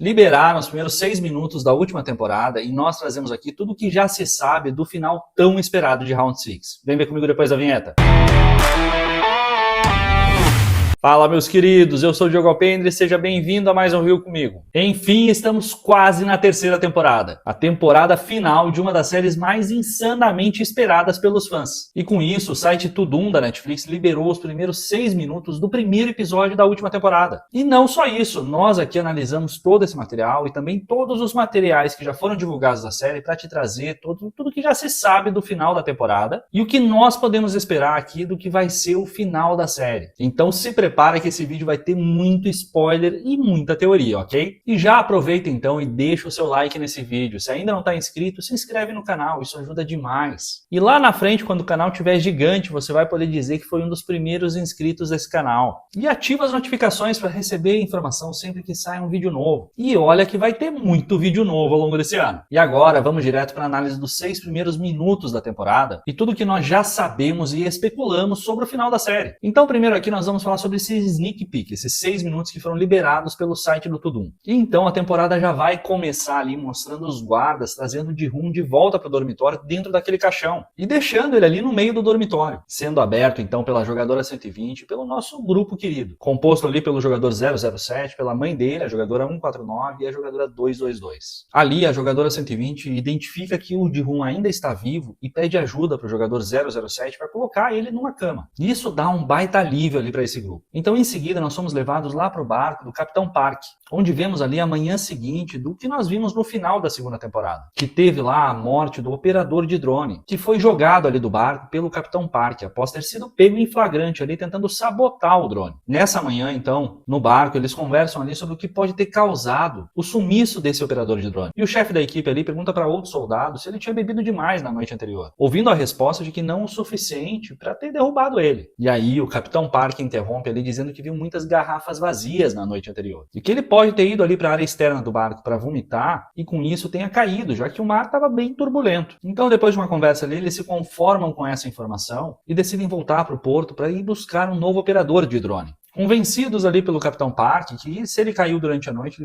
Liberaram os primeiros 6 minutos da última temporada e nós trazemos aqui tudo o que já se sabe do final tão esperado de Round 6. Vem ver comigo depois da vinheta. Fala, meus queridos, eu sou o Diogo Alpendre e seja bem-vindo a mais um Rio Comigo. Enfim, estamos quase na terceira temporada, a temporada final de uma das séries mais insanamente esperadas pelos fãs. E com isso, o site Tudum da Netflix liberou os primeiros 6 minutos do primeiro episódio da última temporada. E não só isso, nós aqui analisamos todo esse material e também todos os materiais que já foram divulgados da série para te trazer tudo que já se sabe do final da temporada e o que nós podemos esperar aqui do que vai ser o final da série. Então se prepara que esse vídeo vai ter muito spoiler e muita teoria, ok? E já aproveita então e deixa o seu like nesse vídeo. Se ainda não está inscrito, se inscreve no canal, isso ajuda demais. E lá na frente, quando o canal estiver gigante, você vai poder dizer que foi um dos primeiros inscritos desse canal. E ativa as notificações para receber informação sempre que sai um vídeo novo. E olha que vai ter muito vídeo novo ao longo desse ano. E agora vamos direto para a análise dos 6 primeiros minutos da temporada e tudo que nós já sabemos e especulamos sobre o final da série. Então primeiro aqui nós vamos falar sobre esse sneak peek, esses 6 minutos que foram liberados pelo site do Tudum. E então a temporada já vai começar ali mostrando os guardas trazendo o Ji-hoon de volta para o dormitório dentro daquele caixão e deixando ele ali no meio do dormitório, sendo aberto então pela jogadora 120, pelo nosso grupo querido, composto ali pelo jogador 007, pela mãe dele, a jogadora 149 e a jogadora 222. Ali a jogadora 120 identifica que o Ji-hoon ainda está vivo e pede ajuda para o jogador 007 para colocar ele numa cama. Isso dá um baita alívio ali para esse grupo. Então em seguida nós somos levados lá para o barco do Capitão Park, onde vemos ali a manhã seguinte do que nós vimos no final da segunda temporada, que teve lá a morte do operador de drone, que foi jogado ali do barco pelo Capitão Park, após ter sido pego em flagrante ali tentando sabotar o drone. Nessa manhã então, no barco, eles conversam ali sobre o que pode ter causado o sumiço desse operador de drone. E o chefe da equipe ali pergunta para outro soldado se ele tinha bebido demais na noite anterior, ouvindo a resposta de que não o suficiente para ter derrubado ele. E aí o Capitão Park interrompe ali dizendo que viu muitas garrafas vazias na noite anterior e que ele pode ter ido ali para a área externa do barco para vomitar e com isso tenha caído, já que o mar estava bem turbulento. Então depois de uma conversa ali, eles se conformam com essa informação e decidem voltar para o porto para ir buscar um novo operador de drone. Convencidos ali pelo Capitão Park que se ele caiu durante a noite,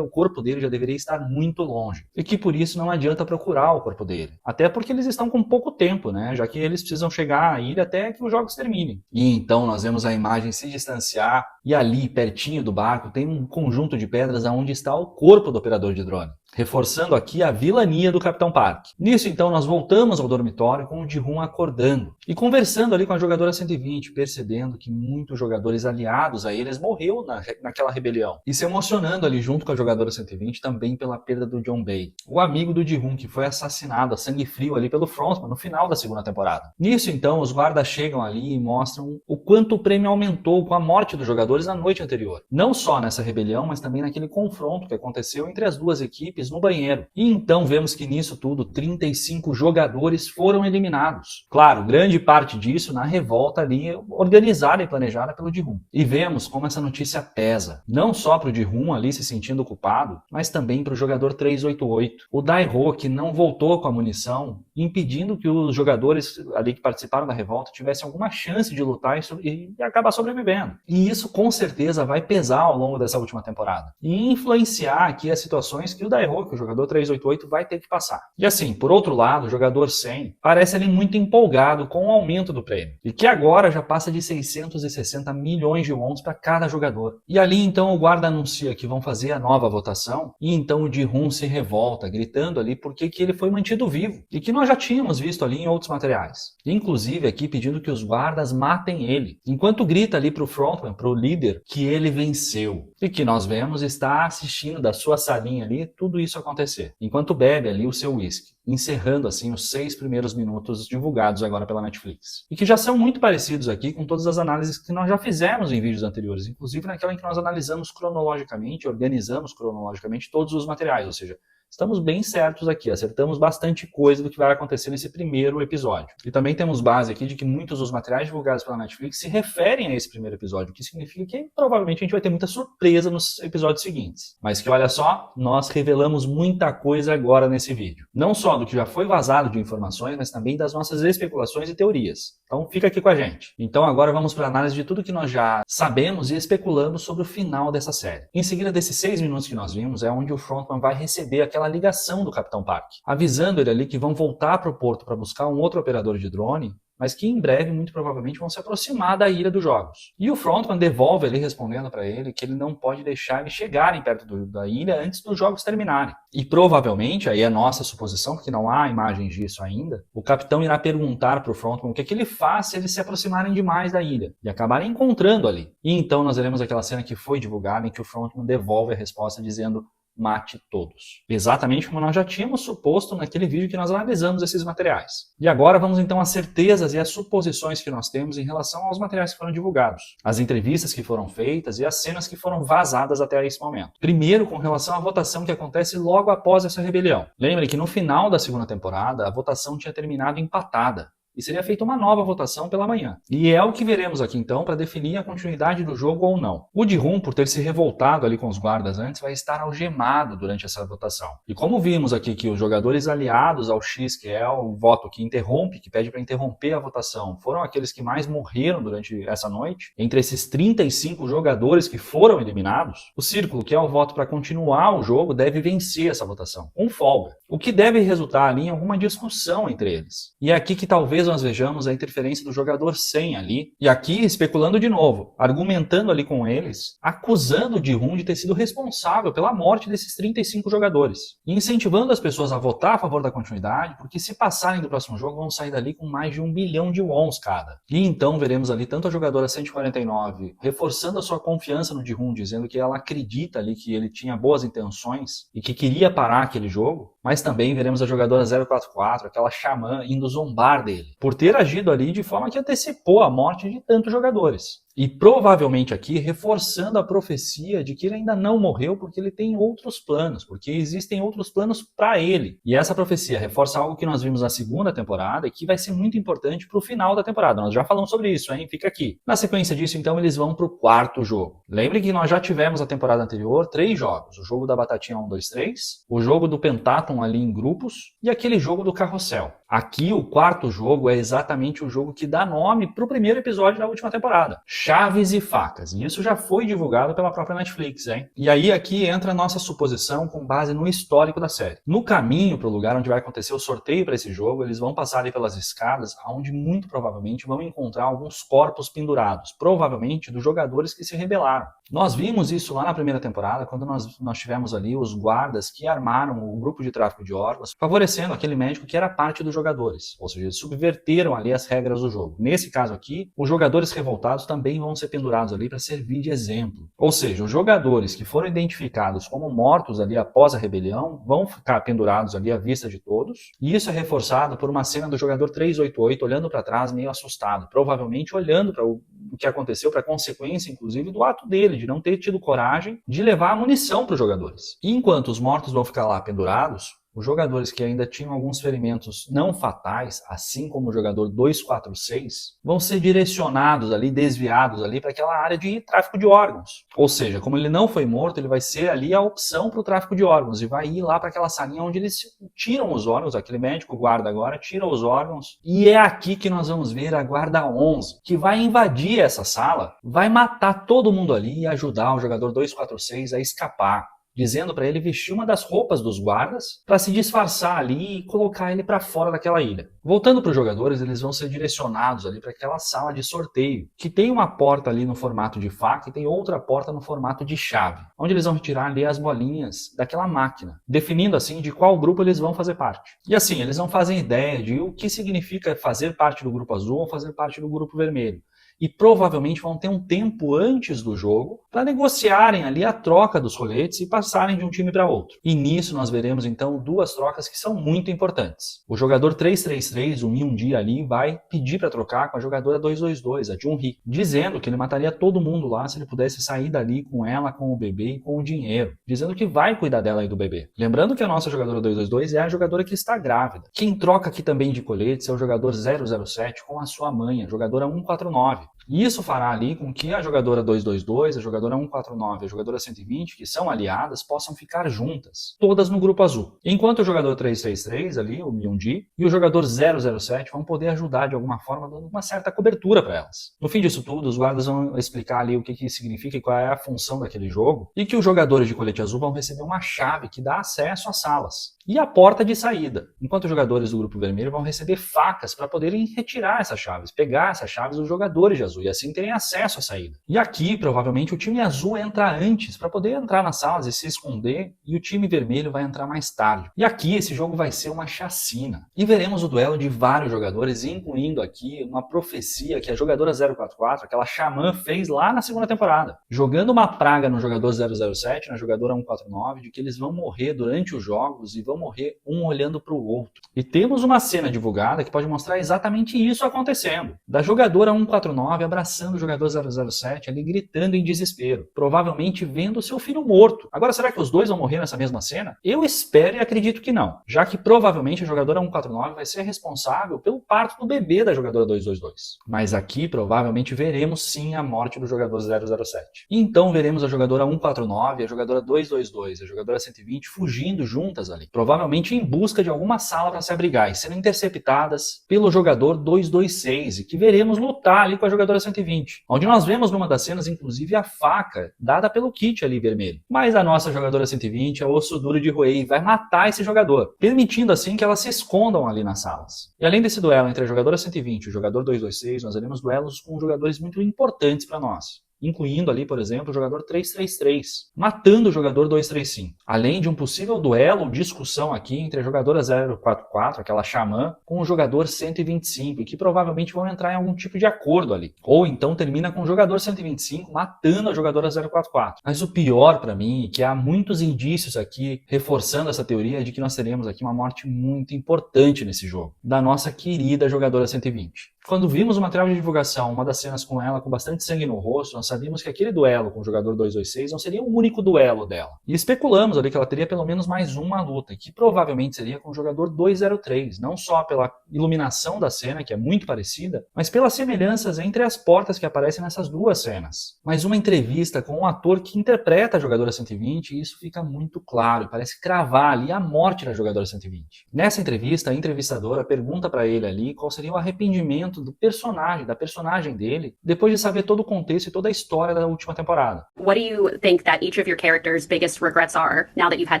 o corpo dele já deveria estar muito longe. E que por isso não adianta procurar o corpo dele. Até porque eles estão com pouco tempo, né? Já que eles precisam chegar à ilha até que os jogos terminem. E então nós vemos a imagem se distanciar e ali, pertinho do barco, tem um conjunto de pedras onde está o corpo do operador de drone, reforçando aqui a vilania do Capitão Park. Nisso, então, nós voltamos ao dormitório com o Ji-hoon acordando e conversando ali com a jogadora 120, percebendo que muitos jogadores aliados a eles morreram naquela rebelião. E se emocionando ali junto com a jogadora 120 também pela perda do John Bay, o amigo do Ji-hoon que foi assassinado a sangue frio ali pelo Frontman no final da segunda temporada. Nisso, então, os guardas chegam ali e mostram o quanto o prêmio aumentou com a morte dos jogadores na noite anterior. Não só nessa rebelião, mas também naquele confronto que aconteceu entre as duas equipes no banheiro. E então vemos que nisso tudo 35 jogadores foram eliminados. Claro, grande parte disso na revolta ali organizada e planejada pelo Ji-hoon. E vemos como essa notícia pesa, não só para o Ji-hoon ali se sentindo culpado, mas também para o jogador 388. O Dae-ho, que não voltou com a munição, impedindo que os jogadores ali que participaram da revolta tivessem alguma chance de lutar e acabar sobrevivendo. E isso com certeza vai pesar ao longo dessa última temporada. E influenciar aqui as situações que o Dae-ho, que o jogador 388, vai ter que passar. E assim, por outro lado, o jogador 100 parece ali muito empolgado com o aumento do prêmio. E que agora já passa de 660 milhões de wons para cada jogador. E ali então o guarda anuncia que vão fazer a nova votação. E então o Ji-hoon se revolta, gritando ali porque que ele foi mantido vivo. E que nós já tínhamos visto ali em outros materiais. Inclusive aqui pedindo que os guardas matem ele. Enquanto grita ali pro Frontman, pro líder, que ele venceu. E que nós vemos está assistindo da sua salinha ali tudo isso acontecer. Enquanto bebe ali o seu whisky. Encerrando assim os 6 primeiros minutos divulgados agora pela Netflix. E que já são muito parecidos aqui com todas as análises que nós já fizemos em vídeos anteriores. Inclusive naquela em que nós analisamos cronologicamente, organizamos cronologicamente todos os materiais. Ou seja, estamos bem certos aqui, acertamos bastante coisa do que vai acontecer nesse primeiro episódio. E também temos base aqui de que muitos dos materiais divulgados pela Netflix se referem a esse primeiro episódio, o que significa que provavelmente a gente vai ter muita surpresa nos episódios seguintes. Mas que olha só, nós revelamos muita coisa agora nesse vídeo. Não só do que já foi vazado de informações, mas também das nossas especulações e teorias. Então fica aqui com a gente. Então agora vamos para a análise de tudo que nós já sabemos e especulamos sobre o final dessa série. Em seguida desses 6 minutos que nós vimos, é onde o Frontman vai receber aquela ligação do Capitão Park, avisando ele ali que vão voltar para o porto para buscar um outro operador de drone, mas que em breve, muito provavelmente, vão se aproximar da ilha dos jogos. E o Frontman devolve ali respondendo para ele que ele não pode deixar eles chegarem perto da ilha antes dos jogos terminarem. E provavelmente, aí é nossa suposição, porque não há imagens disso ainda, o capitão irá perguntar para o Frontman o que é que ele faz se eles se aproximarem demais da ilha e acabarem encontrando ali. E então nós veremos aquela cena que foi divulgada em que o Frontman devolve a resposta dizendo: mate todos. Exatamente como nós já tínhamos suposto naquele vídeo que nós analisamos esses materiais. E agora vamos então às certezas e às suposições que nós temos em relação aos materiais que foram divulgados, as entrevistas que foram feitas e as cenas que foram vazadas até esse momento. Primeiro, com relação à votação que acontece logo após essa rebelião. Lembre que no final da segunda temporada, a votação tinha terminado empatada. E seria feita uma nova votação pela manhã. E é o que veremos aqui então para definir a continuidade do jogo ou não. O Ji-hoon, por ter se revoltado ali com os guardas antes, vai estar algemado durante essa votação. E como vimos aqui que os jogadores aliados ao X, que é o voto que interrompe, que pede para interromper a votação, foram aqueles que mais morreram durante essa noite, entre esses 35 jogadores que foram eliminados, o Círculo, que é o voto para continuar o jogo, deve vencer essa votação, com folga. O que deve resultar ali em alguma discussão entre eles. E é aqui que talvez nós vejamos a interferência do jogador 100 ali, e aqui especulando de novo, argumentando ali com eles, acusando o Ji-hoon de ter sido responsável pela morte desses 35 jogadores, e incentivando as pessoas a votar a favor da continuidade, porque se passarem do próximo jogo vão sair dali com mais de 1 bilhão de wons cada. E então veremos ali tanto a jogadora 149 reforçando a sua confiança no Ji-hoon, dizendo que ela acredita ali que ele tinha boas intenções e que queria parar aquele jogo, mas também veremos a jogadora 044, aquela xamã, indo zombar dele, por ter agido ali de forma que antecipou a morte de tantos jogadores. E provavelmente aqui reforçando a profecia de que ele ainda não morreu porque ele tem outros planos, porque existem outros planos para ele. E essa profecia reforça algo que nós vimos na segunda temporada e que vai ser muito importante para o final da temporada. Nós já falamos sobre isso, hein? Fica aqui. Na sequência disso, então, eles vão para o quarto jogo. Lembre que nós já tivemos a temporada anterior 3 jogos. O jogo da batatinha 1, 2, 3, o jogo do Pentathlon ali em grupos e aquele jogo do carrossel. Aqui, o quarto jogo é exatamente o jogo que dá nome para o primeiro episódio da última temporada. Chaves e facas. E isso já foi divulgado pela própria Netflix, hein? E aí aqui entra a nossa suposição com base no histórico da série. No caminho para o lugar onde vai acontecer o sorteio para esse jogo, eles vão passar ali pelas escadas, onde muito provavelmente vão encontrar alguns corpos pendurados, provavelmente dos jogadores que se rebelaram. Nós vimos isso lá na primeira temporada, quando nós tivemos ali os guardas que armaram o grupo de tráfico de órgãos, favorecendo aquele médico que era parte dos jogadores, ou seja, eles subverteram ali as regras do jogo. Nesse caso aqui, os jogadores revoltados também vão ser pendurados ali para servir de exemplo. Ou seja, os jogadores que foram identificados como mortos ali após a rebelião vão ficar pendurados ali à vista de todos, e isso é reforçado por uma cena do jogador 388 olhando para trás meio assustado, provavelmente olhando para o que aconteceu, para a consequência, inclusive, do ato dele, de não ter tido coragem de levar a munição para os jogadores. E enquanto os mortos vão ficar lá pendurados, os jogadores que ainda tinham alguns ferimentos não fatais, assim como o jogador 246, vão ser direcionados ali, desviados ali para aquela área de tráfico de órgãos. Ou seja, como ele não foi morto, ele vai ser ali a opção para o tráfico de órgãos e vai ir lá para aquela salinha onde eles tiram os órgãos, aquele médico guarda agora, tira os órgãos, e é aqui que nós vamos ver a guarda 11, que vai invadir essa sala, vai matar todo mundo ali e ajudar o jogador 246 a escapar, dizendo para ele vestir uma das roupas dos guardas para se disfarçar ali e colocar ele para fora daquela ilha. Voltando para os jogadores, eles vão ser direcionados ali para aquela sala de sorteio, que tem uma porta ali no formato de faca e tem outra porta no formato de chave, onde eles vão retirar ali as bolinhas daquela máquina, definindo assim de qual grupo eles vão fazer parte. E assim, eles não fazem ideia de o que significa fazer parte do grupo azul ou fazer parte do grupo vermelho. E provavelmente vão ter um tempo antes do jogo para negociarem ali a troca dos coletes e passarem de um time para outro. E nisso nós veremos então 2 trocas que são muito importantes. O jogador 333, o Myung-ji ali, vai pedir para trocar com a jogadora 222, a Jun-hee, dizendo que ele mataria todo mundo lá se ele pudesse sair dali com ela, com o bebê e com o dinheiro, dizendo que vai cuidar dela e do bebê. Lembrando que a nossa jogadora 222 é a jogadora que está grávida. Quem troca aqui também de coletes é o jogador 007 com a sua mãe, a jogadora 149. E isso fará ali com que a jogadora 222, a jogadora 149 e a jogadora 120, que são aliadas, possam ficar juntas, todas no grupo azul. Enquanto o jogador 333 ali, o Myung-ji, e o jogador 007 vão poder ajudar de alguma forma, dando uma certa cobertura para elas. No fim disso tudo, os guardas vão explicar ali o que significa e qual é a função daquele jogo, e que os jogadores de colete azul vão receber uma chave que dá acesso às salas e a porta de saída, enquanto os jogadores do grupo vermelho vão receber facas para poderem retirar essas chaves, pegar essas chaves dos jogadores de azul e assim terem acesso à saída. E aqui, provavelmente, o time azul entra antes para poder entrar nas salas e se esconder, e o time vermelho vai entrar mais tarde. E aqui esse jogo vai ser uma chacina. E veremos o duelo de vários jogadores, incluindo aqui uma profecia que a jogadora 044, aquela xamã, fez lá na segunda temporada, jogando uma praga no jogador 007, na jogadora 149, de que eles vão morrer durante os jogos e vão morrer um olhando para o outro. E temos uma cena divulgada que pode mostrar exatamente isso acontecendo. Da jogadora 149 abraçando o jogador 007 ali gritando em desespero, provavelmente vendo seu filho morto. Agora, será que os dois vão morrer nessa mesma cena? Eu espero e acredito que não, já que provavelmente a jogadora 149 vai ser responsável pelo parto do bebê da jogadora 222. Mas aqui provavelmente veremos sim a morte do jogador 007. E então veremos a jogadora 149, a jogadora 222 e a jogadora 120 fugindo juntas ali, provavelmente em busca de alguma sala para se abrigar e sendo interceptadas pelo jogador 226, e que veremos lutar ali com a jogadora 120, onde nós vemos numa das cenas inclusive a faca dada pelo Kit ali vermelho. Mas a nossa jogadora 120 é osso duro de roer e vai matar esse jogador, permitindo assim que elas se escondam ali nas salas. E além desse duelo entre a jogadora 120 e o jogador 226, nós veremos duelos com jogadores muito importantes para nós, incluindo ali, por exemplo, o jogador 333, matando o jogador 235. Além de um possível duelo ou discussão aqui entre a jogadora 044, aquela xamã, com o jogador 125, e que provavelmente vão entrar em algum tipo de acordo ali. Ou então termina com o jogador 125 matando a jogadora 044. Mas o pior para mim é que há muitos indícios aqui reforçando essa teoria de que nós teremos aqui uma morte muito importante nesse jogo, da nossa querida jogadora 120. Quando vimos o material de divulgação, uma das cenas com ela com bastante sangue no rosto, nós sabíamos que aquele duelo com o jogador 226 não seria o único duelo dela. E especulamos ali que ela teria pelo menos mais uma luta, que provavelmente seria com o jogador 203, não só pela iluminação da cena, que é muito parecida, mas pelas semelhanças entre as portas que aparecem nessas duas cenas. Mas uma entrevista com um ator que interpreta a jogadora 120, e isso fica muito claro, parece cravar ali a morte da jogadora 120. Nessa entrevista, a entrevistadora pergunta para ele ali qual seria o arrependimento do personagem, da personagem dele, depois de saber todo o contexto e toda a história da última temporada. What do you think that each of your characters' biggest regrets are now that you've had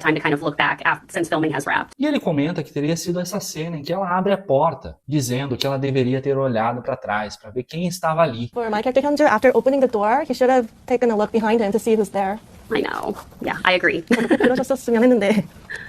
time to kind of look back since filming has wrapped? E ele comenta que teria sido essa cena em que ela abre a porta, dizendo que ela deveria ter olhado para trás para ver quem estava ali. For my character Hyunjoo, after opening the door, he should have taken a look behind him to see who's there. I know. Yeah, I agree. 그러셨었으면 했는데.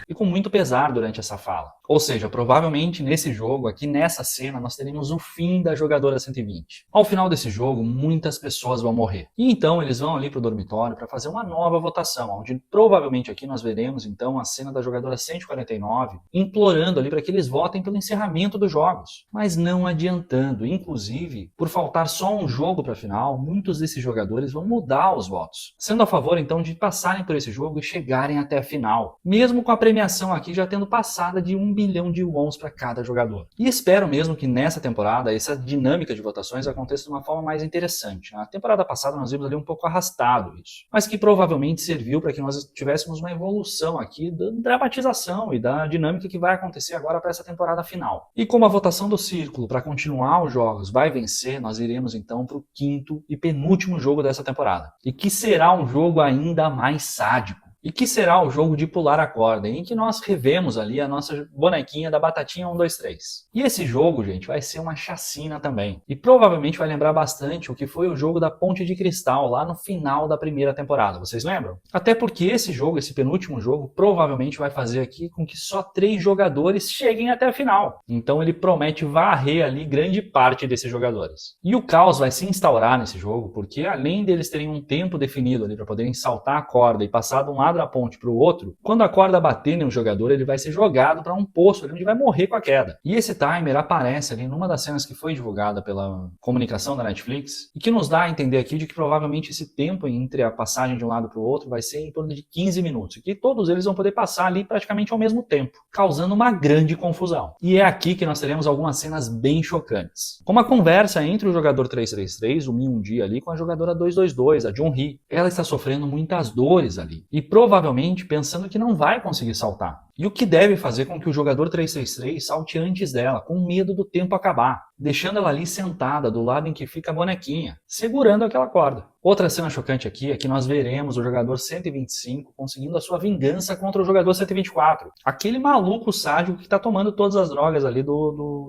E com muito pesar durante essa fala. Ou seja, provavelmente nesse jogo, aqui nessa cena, nós teremos o fim da jogadora 120. Ao final desse jogo, muitas pessoas vão morrer. E então eles vão ali para o dormitório para fazer uma nova votação, onde provavelmente aqui nós veremos então a cena da jogadora 149 implorando ali para que eles votem pelo encerramento dos jogos. Mas não adiantando, inclusive, por faltar só um jogo para a final, muitos desses jogadores vão mudar os votos, sendo a favor então de passarem por esse jogo e chegarem até a final, mesmo com a premiação aqui já tendo passada de 1 bilhão de wons para cada jogador. E espero mesmo que nessa temporada essa dinâmica de votações aconteça de uma forma mais interessante. Na temporada passada nós vimos ali um pouco arrastado isso, mas que provavelmente serviu para que nós tivéssemos uma evolução aqui da dramatização e da dinâmica que vai acontecer agora para essa temporada final. E como a votação do círculo para continuar os jogos vai vencer, nós iremos então para o quinto e penúltimo jogo dessa temporada, e que será um jogo ainda mais sádico. E que será o jogo de pular a corda, em que nós revemos ali a nossa bonequinha da batatinha 1, 2, 3. E esse jogo, gente, vai ser uma chacina também. E provavelmente vai lembrar bastante o que foi o jogo da Ponte de Cristal, lá no final da primeira temporada. Vocês lembram? Até porque esse jogo, esse penúltimo jogo, provavelmente vai fazer aqui com que só 3 jogadores cheguem até a final. Então ele promete varrer ali grande parte desses jogadores. E o caos vai se instaurar nesse jogo, porque além deles terem um tempo definido ali para poderem saltar a corda e passar de um lado lado da ponte para o outro, quando a corda bater no jogador, ele vai ser jogado para um poço, onde vai morrer com a queda. E esse timer aparece ali numa das cenas que foi divulgada pela comunicação da Netflix, e que nos dá a entender aqui de que provavelmente esse tempo entre a passagem de um lado para o outro vai ser em torno de 15 minutos, e que todos eles vão poder passar ali praticamente ao mesmo tempo, causando uma grande confusão. E é aqui que nós teremos algumas cenas bem chocantes. Como a conversa entre o jogador 333, o Mi-1G ali, com a jogadora 222, a Jun-Hee. Ela está sofrendo muitas dores ali, e provavelmente pensando que não vai conseguir saltar. E o que deve fazer com que o jogador 333 salte antes dela, com medo do tempo acabar, deixando ela ali sentada do lado em que fica a bonequinha, segurando aquela corda. Outra cena chocante aqui é que nós veremos o jogador 125 conseguindo a sua vingança contra o jogador 124, aquele maluco sádico que está tomando todas as drogas ali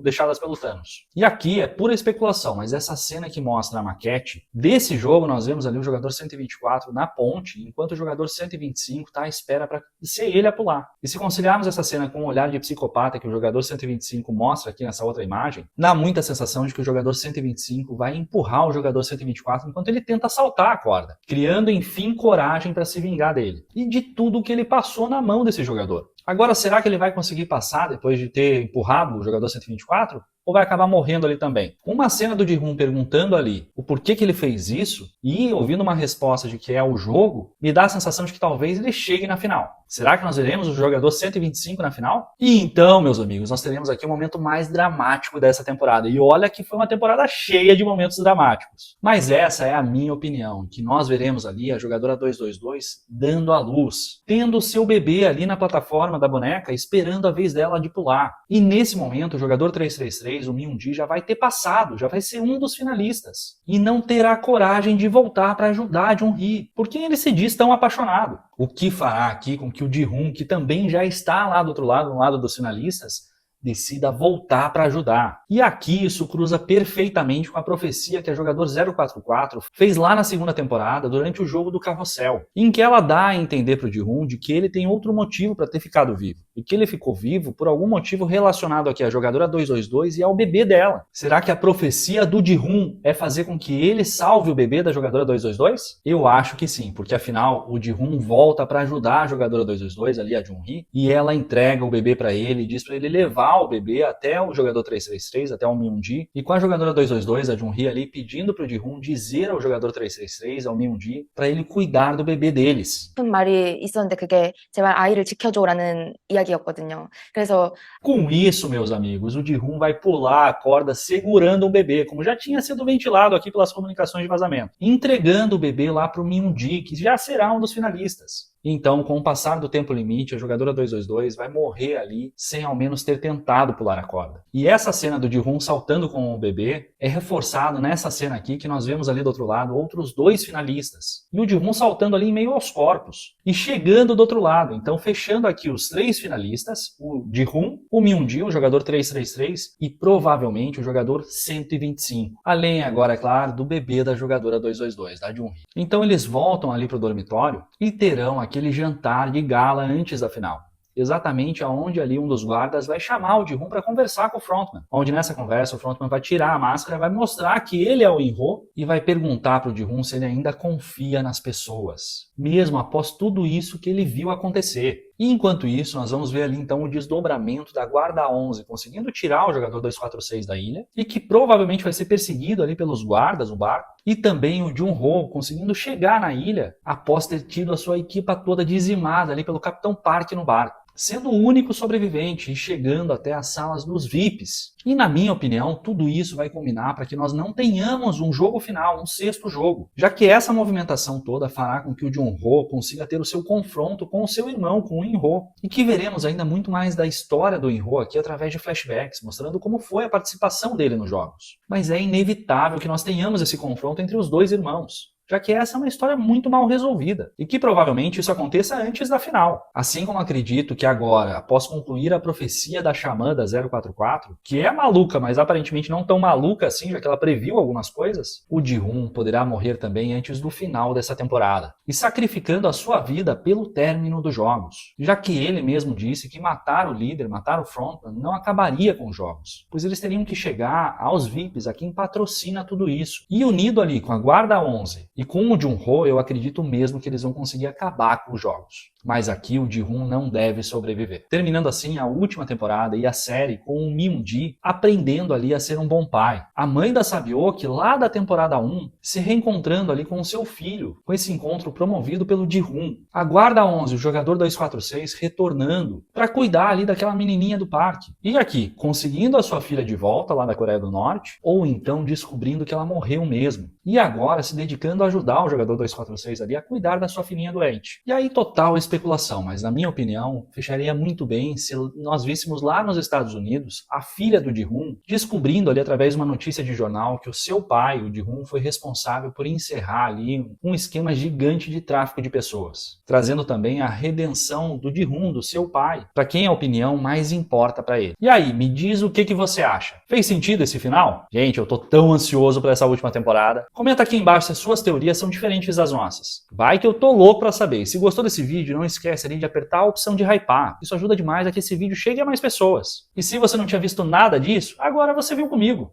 deixadas pelo Thanos. E aqui é pura especulação, mas essa cena que mostra a maquete desse jogo, nós vemos ali o jogador 124 na ponte, enquanto o jogador 125 está à espera para ser ele a pular. E se conciliarmos essa cena com o olhar de psicopata que o jogador 125 mostra aqui nessa outra imagem, dá muita sensação de que o jogador 125 vai empurrar o jogador 124 enquanto ele tenta saltar a corda, criando enfim coragem para se vingar dele e de tudo que ele passou na mão desse jogador. Agora, será que ele vai conseguir passar depois de ter empurrado o jogador 124? Ou vai acabar morrendo ali também? Uma cena do Ji-Hoon perguntando ali o porquê que ele fez isso e ouvindo uma resposta de que é o jogo, me dá a sensação de que talvez ele chegue na final. Será que nós veremos o jogador 125 na final? E então, meus amigos, nós teremos aqui o momento mais dramático dessa temporada. E olha que foi uma temporada cheia de momentos dramáticos. Mas essa é a minha opinião, que nós veremos ali a jogadora 222 dando a luz, tendo o seu bebê ali na plataforma da boneca, esperando a vez dela de pular. E nesse momento, o jogador 333, o Mi-1G, já vai ter passado, já vai ser um dos finalistas. E não terá coragem de voltar para ajudar a Jun-Hee, porque ele se diz tão apaixonado. O que fará aqui com que o Ji-Hoon, que também já está lá do outro lado, no lado dos finalistas, decida voltar para ajudar. E aqui isso cruza perfeitamente com a profecia que a jogador 044 fez lá na segunda temporada, durante o jogo do Carrossel, em que ela dá a entender para o Ji-Hoon de que ele tem outro motivo para ter ficado vivo, e que ele ficou vivo por algum motivo relacionado aqui à jogadora 222 e ao bebê dela. Será que a profecia do Ji-Hoon é fazer com que ele salve o bebê da jogadora 222? Eu acho que sim, porque afinal o Ji-Hoon volta para ajudar a jogadora 222, ali a Jun-Hee, e ela entrega o bebê para ele e diz para ele levar o bebê até o jogador 333, até o Mi-1G, e com a jogadora 222, a Jun-Hee ali, pedindo pro Ji-Hoon dizer ao jogador 333, ao Mi-1G, para ele cuidar do bebê deles. 큰 말이 있었는데 그게 제발 아이를 지켜줘라는 이야기였거든요. 그래서 Com isso, meus amigos, o Ji-Hoon vai pular a corda segurando um bebê, como já tinha sido ventilado aqui pelas comunicações de vazamento, entregando o bebê lá pro Mi-1G, que já será um dos finalistas. Então, com o passar do tempo limite, a jogadora 222 vai morrer ali sem ao menos ter tentado pular a corda. E essa cena do Ji-Hoon saltando com o bebê é reforçado nessa cena aqui que nós vemos ali do outro lado outros dois finalistas. E o Ji-Hoon saltando ali em meio aos corpos e chegando do outro lado. Então, fechando aqui os três finalistas, o Ji-Hoon, o Mi-1G, o jogador 333 e provavelmente o jogador 125. Além agora, é claro, do bebê da jogadora 222, da Jun-Hee. Então, eles voltam ali para o dormitório e terão aquele jantar de gala antes da final. Exatamente aonde ali um dos guardas vai chamar o Ji-Hoon para conversar com o Frontman. Onde nessa conversa o Frontman vai tirar a máscara, vai mostrar que ele é o In-Ho e vai perguntar para o Ji-Hoon se ele ainda confia nas pessoas, mesmo após tudo isso que ele viu acontecer. E enquanto isso, nós vamos ver ali então o desdobramento da guarda 11 conseguindo tirar o jogador 246 da ilha e que provavelmente vai ser perseguido ali pelos guardas no barco, e também o Jun-Ho conseguindo chegar na ilha após ter tido a sua equipa toda dizimada ali pelo Capitão Park no barco, sendo o único sobrevivente e chegando até as salas dos VIPs. E na minha opinião, tudo isso vai culminar para que nós não tenhamos um jogo final, um sexto jogo, já que essa movimentação toda fará com que o Jun-Ho consiga ter o seu confronto com o seu irmão, com o In-Ho, e que veremos ainda muito mais da história do In-Ho aqui através de flashbacks, mostrando como foi a participação dele nos jogos. Mas é inevitável que nós tenhamos esse confronto entre os dois irmãos, já que essa é uma história muito mal resolvida, e que provavelmente isso aconteça antes da final. Assim como acredito que agora, após concluir a profecia da Xamã da 044, que é maluca, mas aparentemente não tão maluca assim, já que ela previu algumas coisas, o Ji-Hoon poderá morrer também antes do final dessa temporada, e sacrificando a sua vida pelo término dos jogos, já que ele mesmo disse que matar o líder, matar o Frontman, não acabaria com os jogos, pois eles teriam que chegar aos VIPs, a quem patrocina tudo isso. E unido ali com a Guarda 11 e com o Jun-Ho, eu acredito mesmo que eles vão conseguir acabar com os jogos. mas aqui o Ji-hoon não deve sobreviver. Terminando assim a última temporada e a série com o Min-ji aprendendo ali a ser um bom pai. A mãe da Sabyok lá da temporada 1 se reencontrando ali com o seu filho, com esse encontro promovido pelo Ji-hoon. A guarda 11, o jogador 246, retornando para cuidar ali daquela menininha do parque. E aqui, conseguindo a sua filha de volta lá da Coreia do Norte, ou então descobrindo que ela morreu mesmo. E agora se dedicando a ajudar o jogador 246 ali a cuidar da sua filhinha doente. E aí total especulação, mas na minha opinião, fecharia muito bem se nós víssemos lá nos Estados Unidos a filha do Ji-hoon descobrindo ali através de uma notícia de jornal que o seu pai, o Ji-hoon, foi responsável por encerrar ali um esquema gigante de tráfico de pessoas, trazendo também a redenção do Ji-hoon, do seu pai, para quem a opinião mais importa para ele. E aí, me diz o que você acha? Fez sentido esse final? Gente, eu tô tão ansioso para essa última temporada. Comenta aqui embaixo se as suas teorias são diferentes das nossas. Vai que eu tô louco para saber. E se gostou desse vídeo, não esquece ali de apertar a opção de hypar. Isso ajuda demais a que esse vídeo chegue a mais pessoas. E se você não tinha visto nada disso, agora você viu comigo.